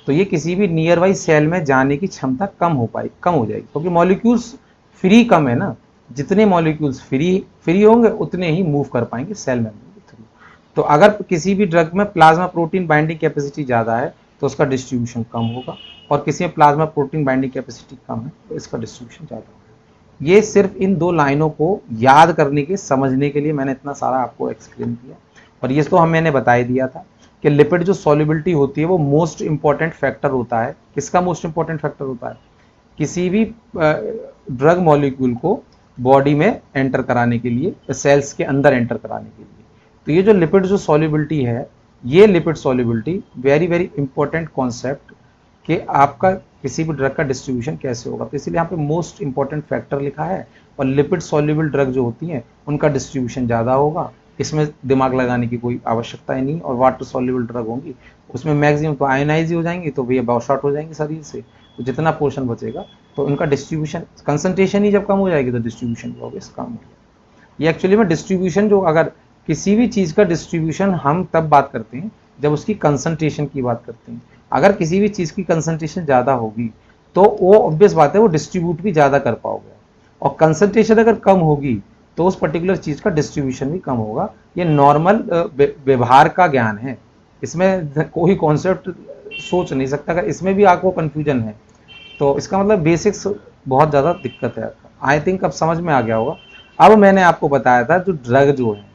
तो ये किसी भी नियर बाई सेल में जाने की क्षमता कम हो जाएगी, क्योंकि मॉलिक्यूल्स फ्री कम है ना। जितने मॉलिक्यूल्स फ्री होंगे उतने ही मूव कर पाएंगे सेल मेम्ब्रेन के थ्रू। तो अगर किसी भी ड्रग में प्लाज्मा प्रोटीन बाइंडिंग कैपेसिटी ज़्यादा है तो उसका डिस्ट्रीब्यूशन कम होगा, और किसी में प्लाज्मा प्रोटीन बाइंडिंग कैपेसिटी कम है तो इसका डिस्ट्रीब्यूशन ज़्यादा होगा। ये सिर्फ इन 2 लाइनों को याद करने के, समझने के लिए मैंने इतना सारा आपको एक्सप्लेन किया। और ये तो मैंने बता ही दिया था कि लिपिड जो सॉल्युबिलिटी होती है वो मोस्ट इंपॉर्टेंट फैक्टर होता है। किसका मोस्ट इंपॉर्टेंट फैक्टर होता है? किसी भी ड्रग मॉलिक्यूल को बॉडी में एंटर कराने के लिए, सेल्स के अंदर एंटर कराने के लिए। तो ये जो लिपिड जो सॉल्युबिलिटी है, ये lipid solubility very very important concept कि आपका किसी भी ड्रग का डिस्ट्रीब्यूशन कैसे होगा। तो इसलिए यहाँ पे मोस्ट इंपॉर्टेंट फैक्टर लिखा है। और लिपिड सॉल्युबल ड्रग जो होती हैं उनका डिस्ट्रीब्यूशन ज़्यादा होगा, इसमें दिमाग लगाने की कोई आवश्यकता ही नहीं। और वाटर सॉल्युबल ड्रग होंगी उसमें मैक्सिमम तो आयनाइज हो जाएंगी, तो ये बहुत शॉर्ट हो जाएंगी शरीर से। तो जितना पोर्शन बचेगा तो उनका डिस्ट्रीब्यूशन, कंसंट्रेशन ही जब कम हो जाएगी तो डिस्ट्रीब्यूशन भी ऑब्वियस कम हो जाएगा। ये एक्चुअली में डिस्ट्रीब्यूशन, जो अगर किसी भी चीज़ का डिस्ट्रीब्यूशन हम तब बात करते हैं जब उसकी कंसंट्रेशन की बात करते हैं। अगर किसी भी चीज़ की कंसंट्रेशन ज़्यादा होगी तो वो ऑब्वियस बात है वो डिस्ट्रीब्यूट भी ज़्यादा कर पाओगे, और कंसंट्रेशन अगर कम होगी तो उस पर्टिकुलर चीज़ का डिस्ट्रीब्यूशन भी कम होगा। ये नॉर्मल व्यवहार का ज्ञान है, इसमें कोई कॉन्सेप्ट सोच नहीं सकता। अगर इसमें भी आपको कन्फ्यूजन है तो इसका मतलब बेसिक्स बहुत ज़्यादा दिक्कत है। आई थिंक अब समझ में आ गया होगा। अब मैंने आपको बताया था जो ड्रग जो है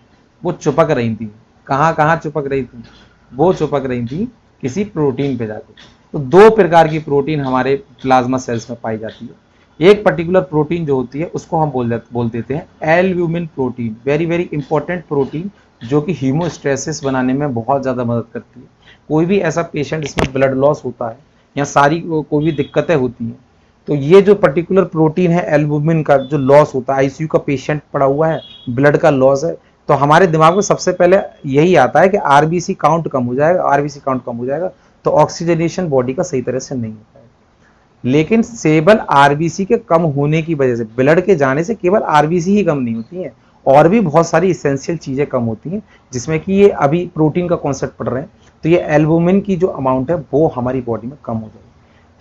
वो चिपक रही थी, कहाँ कहाँ चिपक रही थी? वो चिपक रही थी किसी प्रोटीन पे जाकर। तो 2 प्रकार की प्रोटीन हमारे प्लाज्मा सेल्स में पाई जाती है। एक पर्टिकुलर प्रोटीन जो होती है उसको हम बोल देते हैं albumin protein, very very important protein, जो कि हीमोस्टेसिस बनाने में बहुत ज़्यादा मदद करती है। कोई भी ऐसा पेशेंट जिसमें ब्लड लॉस होता है या सारी कोई भी दिक्कतें होती हैं, तो ये जो पर्टिकुलर प्रोटीन है एल्बुमिन का, जो लॉस होता है, आईसीयू का पेशेंट पड़ा हुआ है, ब्लड का लॉस है, तो हमारे दिमाग में सबसे पहले यही आता है कि आरबीसी काउंट कम हो जाएगा, आरबीसी काउंट कम हो जाएगा तो ऑक्सीजनेशन बॉडी का सही तरह से नहीं हो पाएगा। लेकिन केवल आरबीसी के कम होने की वजह से, ब्लड के जाने से केवल आरबीसी ही कम नहीं होती है, और भी बहुत सारी इसेंशियल चीजें कम होती हैं, जिसमें कि ये अभी प्रोटीन का कॉन्सेप्ट पढ़ रहे हैं। तो ये एल्बुमिन की जो अमाउंट है वो हमारी बॉडी में कम हो जाएगी।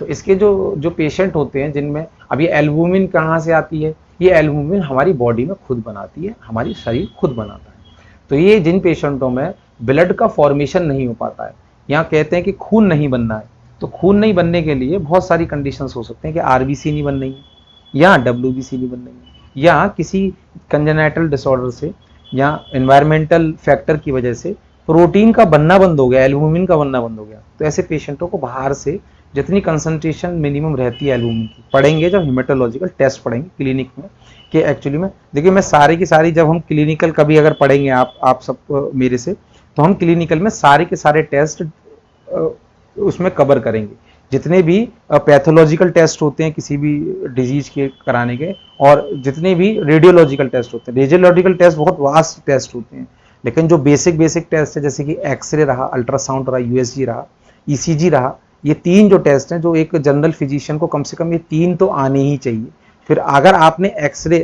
तो इसके जो जो पेशेंट होते हैं जिनमें, अब ये एल्बुमिन कहाँ से आती है? ये एल्बुमिन हमारी बॉडी में खुद बनाती है, हमारी शरीर खुद बनाता है। तो ये जिन पेशेंटों में ब्लड का फॉर्मेशन नहीं हो पाता है। यहाँ कहते हैं कि खून नहीं बनना है, तो खून नहीं बनने के लिए बहुत सारी कंडीशंस हो सकते हैं कि आरबीसी नहीं बन रही है, या डब्ल्यूबीसी नहीं बन रही है, या किसी कंजेनाइटल डिसऑर्डर से या एनवायरमेंटल फैक्टर की वजह से प्रोटीन का बनना बंद हो गया, एल्बुमिन का बनना बंद हो गया। तो ऐसे पेशेंटों को बाहर से जितनी कंसंट्रेशन मिनिमम रहती है एल्बुमिन की पढ़ेंगे, जब हेमेटोलॉजिकल टेस्ट पढ़ेंगे क्लिनिक में, कि एक्चुअली में देखिए मैं सारी की सारी, जब हम क्लिनिकल कभी अगर पढ़ेंगे आप सब मेरे से, तो हम क्लिनिकल में सारे के सारे टेस्ट उसमें कवर करेंगे, जितने भी पैथोलॉजिकल टेस्ट होते हैं किसी भी डिजीज के कराने के, और जितने भी रेडियोलॉजिकल टेस्ट होते हैं। रेडियोलॉजिकल टेस्ट बहुत वास्ट टेस्ट होते हैं, लेकिन जो बेसिक बेसिक टेस्ट है जैसे कि एक्सरे रहा, अल्ट्रासाउंड रहा, यूएसजी रहा, ईसीजी रहा, ये 3 जो टेस्ट हैं जो एक जनरल फिजिशियन को कम से कम ये 3 तो आने ही चाहिए। फिर अगर आपने एक्सरे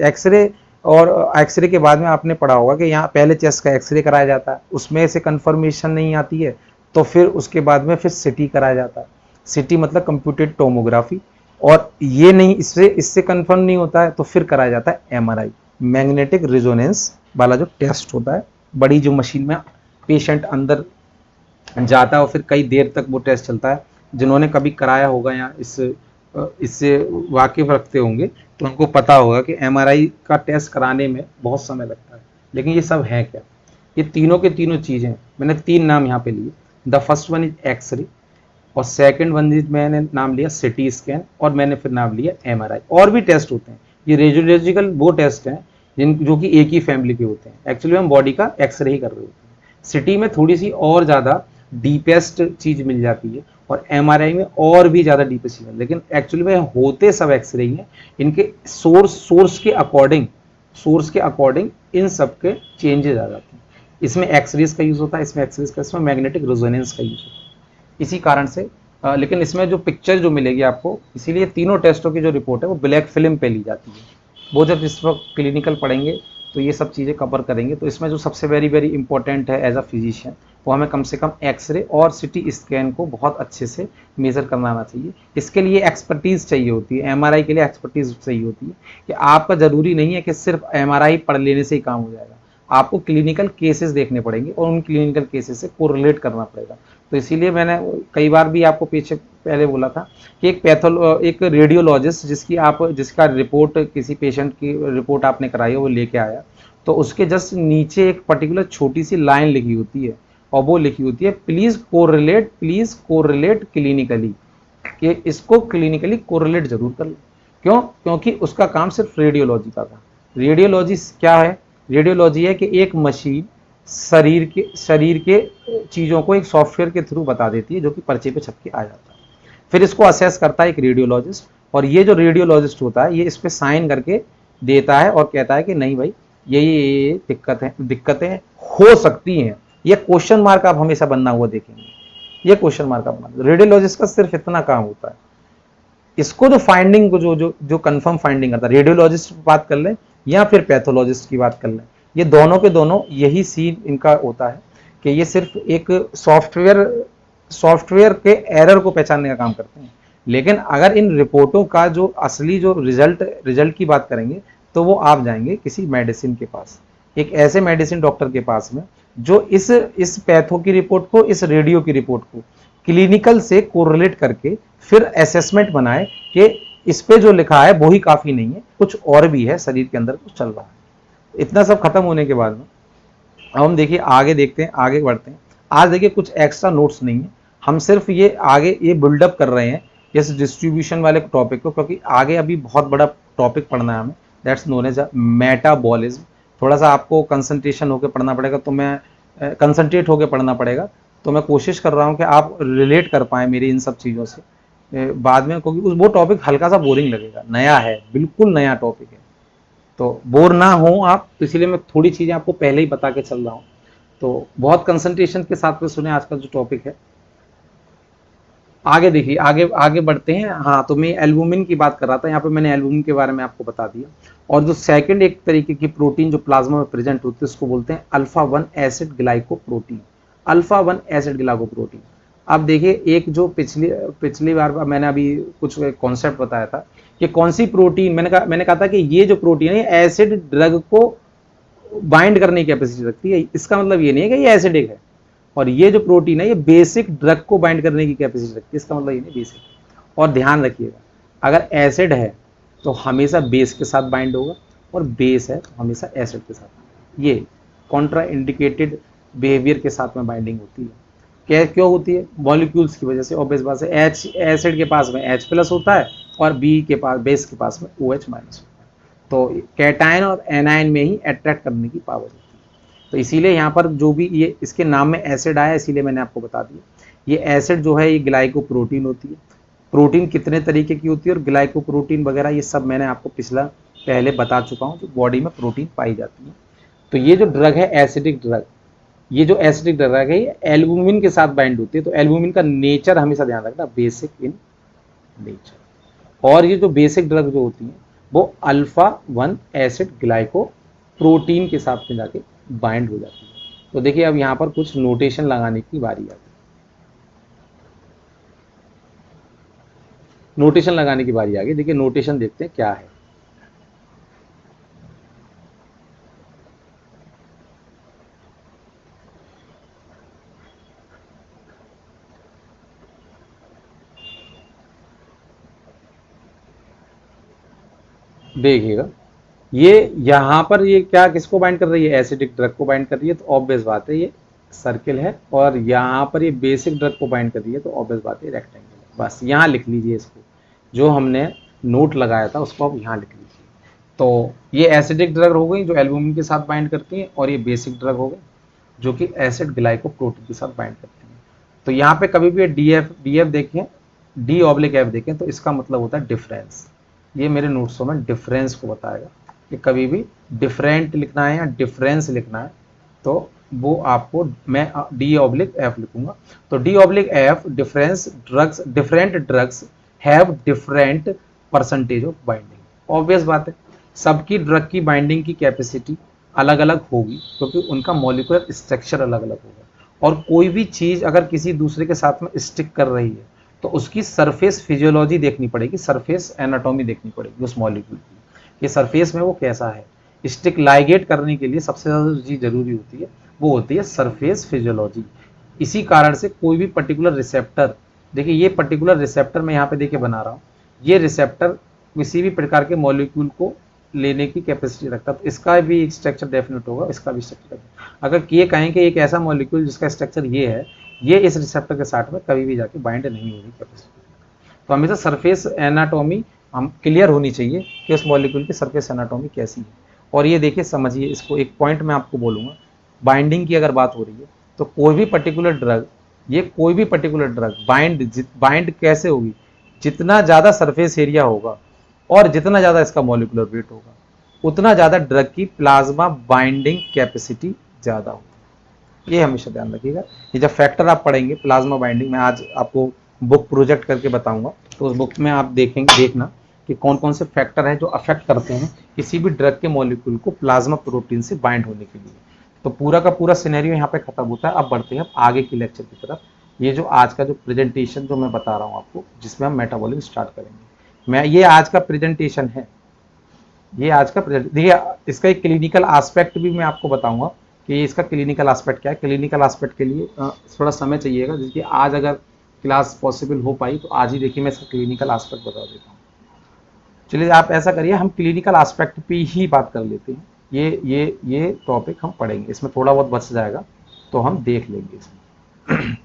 के बाद में आपने पढ़ा होगा कि यहाँ पहले चेस्ट का एक्सरे कराया जाता है, उसमें से कंफर्मेशन नहीं आती है तो फिर उसके बाद में फिर सिटी कराया जाता है। सिटी मतलब कंप्यूटेड टोमोग्राफी, और ये नहीं, इससे कंफर्म नहीं होता है तो फिर कराया जाता है एमआरआई, मैग्नेटिक रेजोनेंस वाला जो टेस्ट होता है, बड़ी जो मशीन में पेशेंट अंदर जाता है और फिर कई देर तक वो टेस्ट चलता है। जिन्होंने कभी कराया होगा या इससे वाकिफ रखते होंगे तो उनको पता होगा कि एमआरआई का टेस्ट कराने में बहुत समय लगता है। लेकिन ये सब है क्या? ये तीनों के तीनों चीज़ें, मैंने 3 नाम यहाँ पे लिए। The first one is x-ray, और सेकंड वन इज मैंने नाम लिया सिटी स्कैन, और मैंने फिर नाम लिया एमआरआई। और भी टेस्ट होते हैं, ये रेडियोलॉजिकल वो टेस्ट हैं जो कि एक ही फैमिली के होते हैं। एक्चुअली हम बॉडी का एक्सरे ही कर रहे होते हैं। सिटी में थोड़ी सी और ज़्यादा डीपेस्ट चीज़ मिल जाती है, और एमआरआई में और भी ज़्यादा डीपेस्ट चीज़, लेकिन एक्चुअली में होते सब एक्सरे ही हैं। इनके सोर्स के अकॉर्डिंग इन सब के चेंजेस आ जाते हैं। इसमें एक्सरेज का यूज़ होता है, इसमें मैग्नेटिक रेजोनेंस का यूज़ होता है। इसी कारण से लेकिन इसमें जो पिक्चर जो मिलेगी आपको, इसीलिए तीनों टेस्टों की जो रिपोर्ट है वो ब्लैक फिल्म पे ली जाती है। वो जब इस वक्त क्लिनिकल पढ़ेंगे तो ये सब चीज़ें कवर करेंगे। तो इसमें जो सबसे वेरी वेरी इंपॉर्टेंट है एज अ फिजिशियन, वो हमें कम से कम एक्सरे और सिटी स्कैन को बहुत अच्छे से मेजर करना आना चाहिए। इसके लिए एक्सपर्टीज़ चाहिए होती है, एमआरआई के लिए एक्सपर्टीज़ चाहिए होती है, कि आपका ज़रूरी नहीं है कि सिर्फ एमआरआई पढ़ लेने से ही काम हो जाएगा। आपको क्लिनिकल केसेस देखने पड़ेंगे और उन क्लिनिकल केसेस से कोरिलेट करना पड़ेगा। तो इसीलिए मैंने कई बार भी आपको पीछे पहले बोला था कि एक रेडियोलॉजिस्ट जिसका रिपोर्ट, किसी पेशेंट की रिपोर्ट आपने कराई है, वो लेके आया, तो उसके जस्ट नीचे एक पर्टिकुलर छोटी सी लाइन लिखी होती है, और वो लिखी होती है प्लीज कोरिलेट क्लिनिकली, कि इसको क्लिनिकली कोरिलेट जरूर कर ले। क्यों? क्योंकि उसका काम सिर्फ रेडियोलॉजी का था। रेडियोलॉजी क्या है? रेडियोलॉजी है कि एक मशीन शरीर के चीज़ों को एक सॉफ्टवेयर के थ्रू बता देती है, जो कि पर्चे पे छप के आ जाता है। फिर इसको असेस करता है एक रेडियोलॉजिस्ट, और ये जो रेडियोलॉजिस्ट होता है ये इस पे साइन करके देता है और कहता है कि नहीं भाई, ये दिक्कतें हो सकती हैं। ये क्वेश्चन मार्क आप हमेशा बनना हुआ देखेंगे, ये क्वेश्चन मार्क आप बना। रेडियोलॉजिस्ट का सिर्फ इतना काम होता है। इसको जो फाइंडिंग को जो कंफर्म फाइंडिंग करता है, रेडियोलॉजिस्ट की बात कर लें या फिर पैथोलॉजिस्ट की बात कर लें, ये दोनों के दोनों यही सीन इनका होता है कि ये सिर्फ एक सॉफ्टवेयर के एरर को पहचानने का काम करते हैं। लेकिन अगर इन रिपोर्टों का जो असली जो रिजल्ट की बात करेंगे, तो वो आप जाएंगे किसी मेडिसिन के पास, एक ऐसे मेडिसिन डॉक्टर के पास में जो इस पैथो की रिपोर्ट को, इस रेडियो की रिपोर्ट को क्लिनिकल से कोरिलेट करके फिर असेसमेंट बनाए कि इस पे जो लिखा है वो ही काफी नहीं है, कुछ और भी है, शरीर के अंदर कुछ चल रहा है। इतना सब खत्म होने के बाद में अब हम देखिए आगे देखते हैं, आगे बढ़ते हैं। आज देखिए कुछ एक्स्ट्रा नोट्स नहीं है, हम सिर्फ ये आगे ये बिल्डअप कर रहे हैं इस डिस्ट्रीब्यूशन वाले टॉपिक को, क्योंकि आगे अभी बहुत बड़ा टॉपिक पढ़ना है हमें, दैट्स नोन एज मेटाबॉलिज्म। थोड़ा सा आपको कंसंट्रेशन होकर पढ़ना पड़ेगा, तो मैं कंसंट्रेट होकर पढ़ना पड़ेगा। तो मैं कोशिश कर रहा हूँ कि आप रिलेट कर पाएँ मेरी इन सब चीज़ों से बाद में, क्योंकि वो टॉपिक हल्का सा बोरिंग लगेगा, नया है, बिल्कुल नया टॉपिक है, तो बोर ना हो आप, तो इसलिए मैं थोड़ी चीज़ें आपको पहले ही बता के चल रहा हूँ। तो बहुत कंसंट्रेशन के साथ में सुने आज का जो टॉपिक है। आगे देखिए, आगे आगे बढ़ते हैं। हाँ, तो मैं एल्बुमिन की बात कर रहा था, यहाँ पे मैंने एल्बुमिन के बारे में आपको बता दिया। और जो सेकंड एक तरीके की प्रोटीन जो प्लाज्मा में प्रेजेंट होती है, उसको बोलते हैं alpha 1 acid glycoprotein. Alpha 1 acid glycoprotein. अब देखिए, एक जो पिछली बार मैंने अभी कुछ कॉन्सेप्ट बताया था कि कौन सी प्रोटीन, मैंने कहा था कि ये जो प्रोटीन है एसिड ड्रग को बाइंड करने की कैपेसिटी रखती है। इसका मतलब ये नहीं है कि ये एसिडिक है, और ये जो प्रोटीन है ये बेसिक ड्रग को बाइंड करने की कैपेसिटी रखती है, इसका मतलब ये नहीं बेसिक। और ध्यान रखिएगा, अगर एसिड है तो हमेशा बेस के साथ बाइंड होगा, और बेस है तो हमेशा एसिड के साथ। ये कॉन्ट्रा इंडिकेटेड बिहेवियर के साथ में बाइंडिंग होती है। क्या क्यों होती है? मॉलिक्यूल्स की वजह से। ऑब्वियस बात है, एच एसिड के पास में H प्लस होता है और बी के पास, बेस के पास में OH माइनस होता है। तो कैटायन और एनायन में ही अट्रैक्ट करने की पावर होती है। तो इसीलिए यहाँ पर जो भी ये इसके नाम में एसिड आया, इसीलिए मैंने आपको बता दिया। ये एसिड जो है ये ग्लाइकोप्रोटीन होती है। प्रोटीन कितने तरीके की होती है और ग्लाइकोप्रोटीन वगैरह ये सब मैंने आपको पिछला पहले बता चुका हूँ, जो बॉडी में प्रोटीन पाई जाती है। तो ये जो ड्रग है एसिडिक ड्रग, ये जो एसिडिक ड्रग है ये एल्बुमिन के साथ बाइंड होती है। तो एल्बुमिन का नेचर हमेशा ध्यान रखना, बेसिक इन नेचर। और ये जो बेसिक ड्रग जो होती है वो अल्फा 1 एसिड ग्लाइको प्रोटीन के साथ में जाके बाइंड हो जाती है। तो देखिए अब यहाँ पर कुछ नोटेशन लगाने की बारी आती है। नोटेशन लगाने की बारी आ गई। देखिए नोटेशन देखते हैं क्या है। देखिएगा, ये यहाँ पर ये क्या किसको बाइंड कर रही है? एसिडिक ड्रग को बाइंड कर रही है, तो ऑब्वियस बात है ये सर्किल है। और यहाँ पर ये बेसिक ड्रग को बाइंड कर रही है, तो ऑब्वियस बात है रेक्टेंगल है। बस यहाँ लिख लीजिए इसको, जो हमने नोट लगाया था उसको अब यहाँ लिख लीजिए। तो ये एसिडिक ड्रग हो गई जो एल्बुमिन के साथ बाइंड करती है, और ये बेसिक ड्रग हो गई जो कि एसिड ग्लाइकोप्रोटीन के साथ बाइंड करती है। तो यहाँ पे कभी भी डी एफ देखें, D/F देखें, तो इसका मतलब होता है डिफरेंस। ये मेरे नोट्सों में डिफरेंस को बताएगा कि कभी भी डिफरेंट लिखना है या डिफरेंस लिखना है तो वो आपको मैं D/F लिखूंगा। तो D/F difference drugs, different drugs have different percentage of binding. Obvious बात है, सबकी ड्रग की बाइंडिंग की कैपेसिटी अलग अलग होगी क्योंकि उनका मॉलिक्यूलर स्ट्रक्चर अलग अलग होगा। और कोई भी चीज़ अगर किसी दूसरे के साथ में स्टिक कर रही है तो उसकी सरफेस फिजियोलॉजी देखनी पड़ेगी, सरफेस एनाटॉमी देखनी पड़ेगी उस मॉलिक्यूल की, कि सरफेस में वो कैसा है। स्टिक लाइगेट करने के लिए सबसे ज़्यादा जो चीज़ जरूरी होती है वो होती है सरफेस फिजियोलॉजी। इसी कारण से कोई भी पर्टिकुलर रिसेप्टर, देखिए ये पर्टिकुलर रिसेप्टर मैं यहाँ पे देखिए बना रहा हूँ, ये रिसेप्टर किसी भी प्रकार के मॉलिक्यूल को लेने की कैपेसिटी रखता है। तो इसका भी स्ट्रक्चर डेफिनेट होगा, इसका भी स्ट्रक्चर। अगर ये कहें कि एक ऐसा मॉलिक्यूल जिसका स्ट्रक्चर ये है, ये इस रिसेप्टर के साथ में कभी भी जाके बाइंड नहीं होगी कैपेसिटी। तो हमेशा सरफेस एनाटॉमी हम क्लियर होनी चाहिए कि उस मॉलिक्यूल की सरफेस एनाटॉमी कैसी है। और ये देखिए समझिए इसको, एक पॉइंट मैं आपको बोलूँगा, बाइंडिंग की अगर बात हो रही है तो कोई भी पर्टिकुलर ड्रग, ये कोई भी पर्टिकुलर ड्रग बाइंड कैसे होगी? जितना ज़्यादा सरफेस एरिया होगा और जितना ज़्यादा इसका मॉलिक्यूलर वेट होगा उतना ज़्यादा ड्रग की प्लाज्मा बाइंडिंग कैपेसिटी ज़्यादा होगी। ये हमेशा ध्यान रखिएगा। ये जब फैक्टर आप पढ़ेंगे प्लाज्मा बाइंडिंग, मैं आज आपको बुक प्रोजेक्ट करके बताऊंगा, तो उस बुक में आप देखेंगे, देखना कि कौन कौन से फैक्टर हैं जो अफेक्ट करते हैं किसी भी ड्रग के मॉलिक्यूल को प्लाज्मा प्रोटीन से बाइंड होने के लिए। तो पूरा का पूरा सिनेरियो यहाँ पे खत्म होता है। अब बढ़ते हैं आगे की लेक्चर की तरफ। ये जो आज का जो प्रेजेंटेशन जो मैं बता रहा हूँ आपको, जिसमें हम मेटाबॉलिज्म स्टार्ट करेंगे, मैं ये आज का प्रेजेंटेशन है, ये आज का देखिए इसका एक क्लिनिकल एस्पेक्ट भी मैं आपको बताऊंगा कि इसका क्लिनिकल एस्पेक्ट क्या है। क्लिनिकल एस्पेक्ट के लिए थोड़ा समय चाहिएगा, जिसकी आज अगर क्लास पॉसिबल हो पाई तो आज ही देखिए मैं इसका क्लिनिकल एस्पेक्ट बता देता हूँ। चलिए आप ऐसा करिए, हम क्लिनिकल एस्पेक्ट पे ही बात कर लेते हैं। ये टॉपिक हम पढ़ेंगे, इसमें थोड़ा बहुत बच जाएगा तो हम देख लेंगे इसमें।